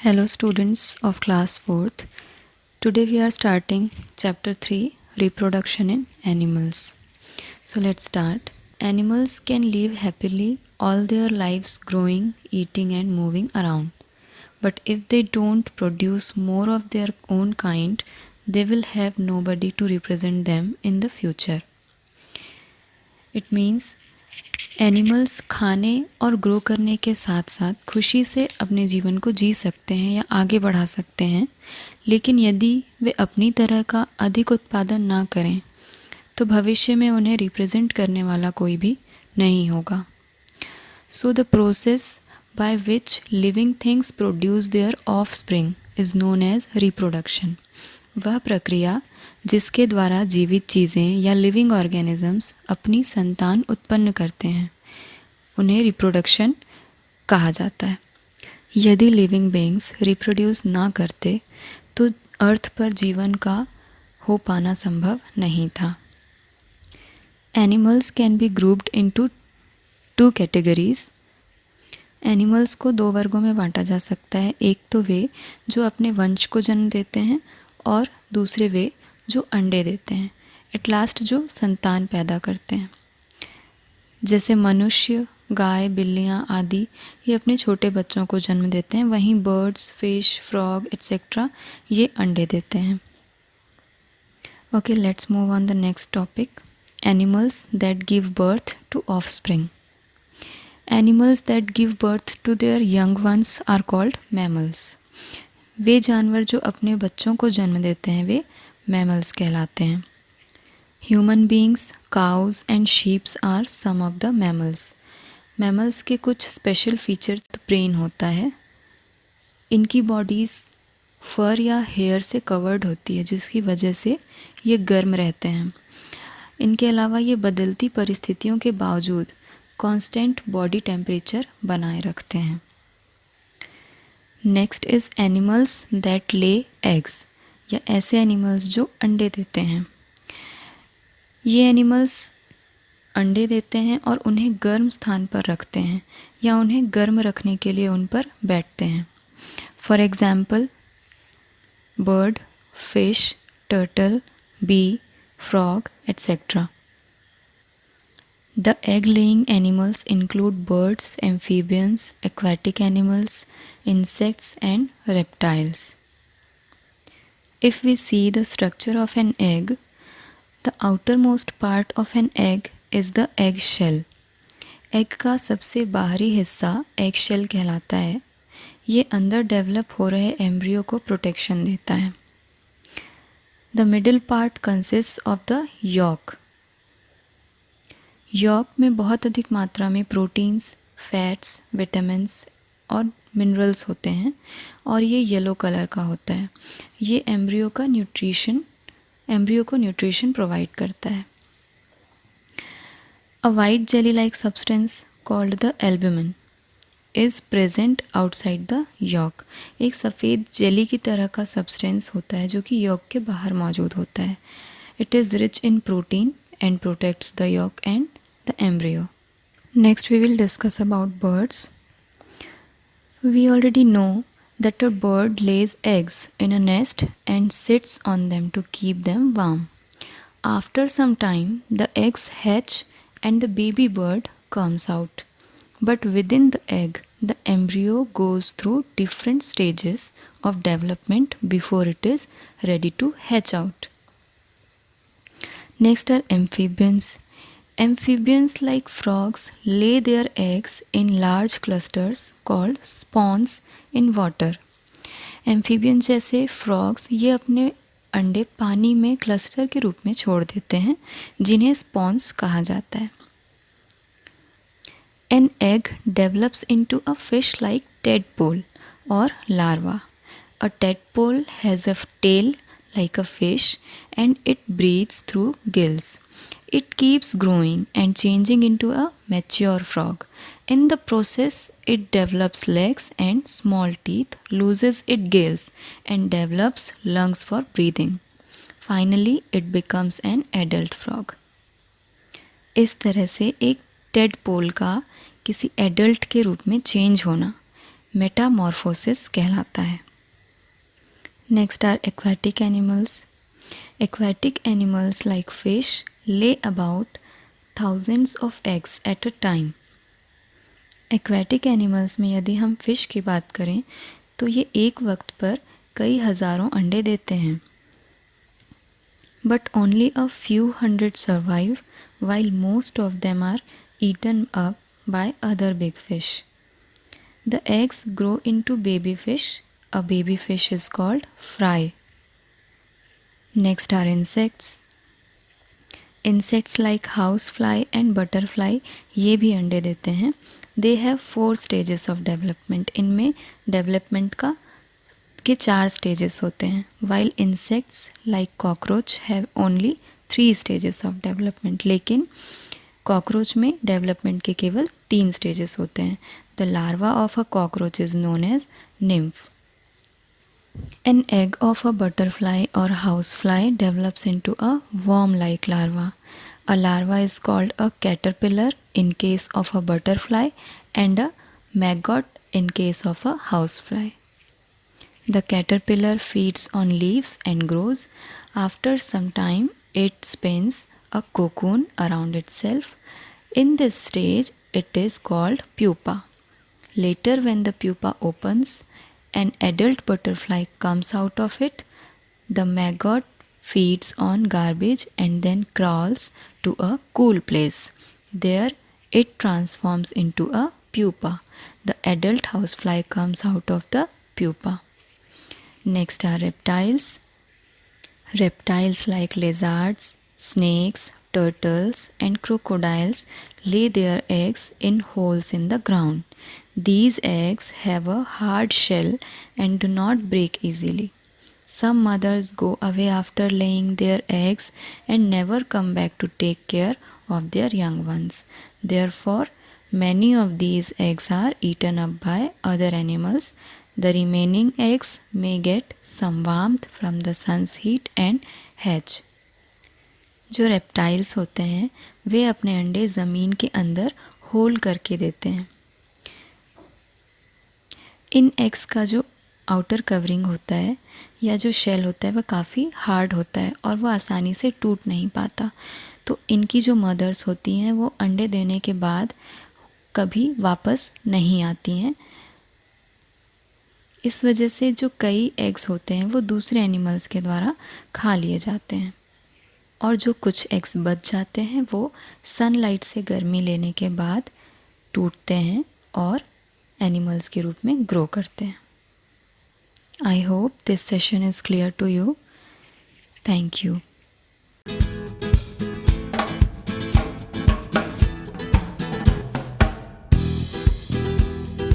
Hello students of class 4th. Today we are starting chapter 3 reproduction in animals. So let's start. Animals can live happily all their lives growing, eating and moving around. But if they don't produce more of their own kind, they will have nobody to represent them in the future. It means animals खाने और grow करने के साथ साथ खुशी से अपने जीवन को जी सकते हैं या आगे बढ़ा सकते हैं, लेकिन यदि वे अपनी तरह का अधिक उत्पादन ना करें तो भविष्य में उन्हें रिप्रेजेंट करने वाला कोई भी नहीं होगा. So the process by which living things produce their offspring is known as reproduction. वह प्रक्रिया जिसके द्वारा जीवित चीज़ें या लिविंग ऑर्गेनिजम्स अपनी संतान उत्पन्न करते हैं, उन्हें रिप्रोडक्शन कहा जाता है. यदि लिविंग बीइंग्स रिप्रोड्यूस ना करते तो अर्थ पर जीवन का हो पाना संभव नहीं था. Animals can be grouped into 2 categories. Animals को 2 वर्गों में बांटा जा सकता है. एक तो वे जो अपने वंश को जन्म देते हैं और दूसरे वे जो अंडे देते हैं, एट लास्ट जो संतान पैदा करते हैं. जैसे मनुष्य, गाय, बिल्लियाँ आदि ये अपने छोटे बच्चों को जन्म देते हैं, वहीं बर्ड्स, फिश, फ्रॉग एट्सेट्रा ये अंडे देते हैं. Okay, let's move on the next topic. Animals that give birth to offspring. Animals that give birth to their young ones are called mammals. वे जानवर जो अपने बच्चों को जन्म देते हैं वे मैमल्स कहलाते हैं. Human beings, cows and sheeps are some of the mammals. Mammals के कुछ स्पेशल फीचर्स. ब्रेन होता है. इनकी बॉडीज़ फर या हेयर से कवर्ड होती है, जिसकी वजह से ये गर्म रहते हैं. इनके अलावा ये बदलती परिस्थितियों के बावजूद कांस्टेंट बॉडी टेम्परेचर बनाए रखते हैं. Next is animals that lay eggs, या ऐसे एनिमल्स जो अंडे देते हैं. ये एनिमल्स अंडे देते हैं और उन्हें गर्म स्थान पर रखते हैं या उन्हें गर्म रखने के लिए उन पर बैठते हैं. For example bird, fish, turtle, bee, frog etcetera. The egg-laying animals include birds, amphibians, aquatic animals, insects and reptiles. If we see the structure of an egg, the outermost part of an egg is the egg shell. Egg का सबसे बाहरी हिस्सा egg shell कहलाता है. ये अंदर develop हो रहे एम्ब्रियो को प्रोटेक्शन देता है. The middle part consists of the yolk. York में बहुत अधिक मात्रा में प्रोटीन्स, फैट्स, विटामिन्स और मिनरल्स होते हैं और ये येलो कलर का होता है. ये एम्ब्रियो को न्यूट्रिशन प्रोवाइड करता है. A white jelly like substance called the albumin is present outside the yolk. एक सफ़ेद जेली की तरह का सब्सटेंस होता है जो कि यॉक के बाहर मौजूद होता है. It is rich in protein and protects the yolk and the embryo. Next we will discuss about birds. We already know that a bird lays eggs in a nest and sits on them to keep them warm. After some time the eggs hatch and the baby bird comes out. But within the egg the embryo goes through different stages of development before it is ready to hatch out. Next are amphibians. Amphibians like frogs lay their eggs in large clusters called spawns in water. Amphibians जैसे frogs ये अपने अंडे पानी में cluster के रूप में छोड़ देते हैं, जिन्हें spawns कहा जाता है. An egg develops into a fish-like tadpole or larva. A tadpole has a tail like a fish and it breathes through gills. It keeps growing and changing into a mature frog. In the process, it develops legs and small teeth, loses its gills and develops lungs for breathing. Finally, it becomes an adult frog. इस तरह से एक tadpole का किसी adult के रूप में change होना मेटामॉर्फोसिस कहलाता है। Next are aquatic animals. Aquatic animals like fish lay about thousands of eggs at a time. Aquatic animals में यदि हम fish की बात करें तो ये एक वक्त पर कई हज़ारों अंडे देते हैं. But only a few hundred survive, while most of them are eaten up by other big fish. The eggs grow into baby fish. A baby fish is called fry. Next are insects. Insects like housefly and butterfly ये भी अंडे देते हैं. They have 4 stages of development. इनमें development के 4 stages होते हैं. While insects like cockroach have only 3 stages of development. लेकिन cockroach में development के केवल 3 stages होते हैं. The larva of a cockroach is known as nymph. An egg of a butterfly or housefly develops into a worm-like larva. A larva is called a caterpillar in case of a butterfly and a maggot in case of a housefly. The caterpillar feeds on leaves and grows. After some time, it spins a cocoon around itself. In this stage, it is called pupa. Later, when the pupa opens, an adult butterfly comes out of it. The maggot feeds on garbage and then crawls to a cool place. There it transforms into a pupa. The adult housefly comes out of the pupa. Next are reptiles. Reptiles like lizards, snakes, turtles and crocodiles lay their eggs in holes in the ground. These eggs have a hard shell and do not break easily. Some mothers go away after laying their eggs and never come back to take care of their young ones. Therefore, many of these eggs are eaten up by other animals. The remaining eggs may get some warmth from the sun's heat and hatch. जो reptiles होते हैं वे अपने अंडे ज़मीन के अंदर whole करके देते हैं. इन एग्स का जो आउटर कवरिंग होता है या जो शेल होता है वह काफ़ी हार्ड होता है और वह आसानी से टूट नहीं पाता. तो इनकी जो मदर्स होती हैं वो अंडे देने के बाद कभी वापस नहीं आती हैं. इस वजह से जो कई एग्स होते हैं वो दूसरे एनिमल्स के द्वारा खा लिए जाते हैं और जो कुछ एग्स बच जाते हैं वो सनलाइट से गर्मी लेने के बाद टूटते हैं और एनिमल्स के रूप में ग्रो करते हैं. I hope this session is clear to you. Thank you.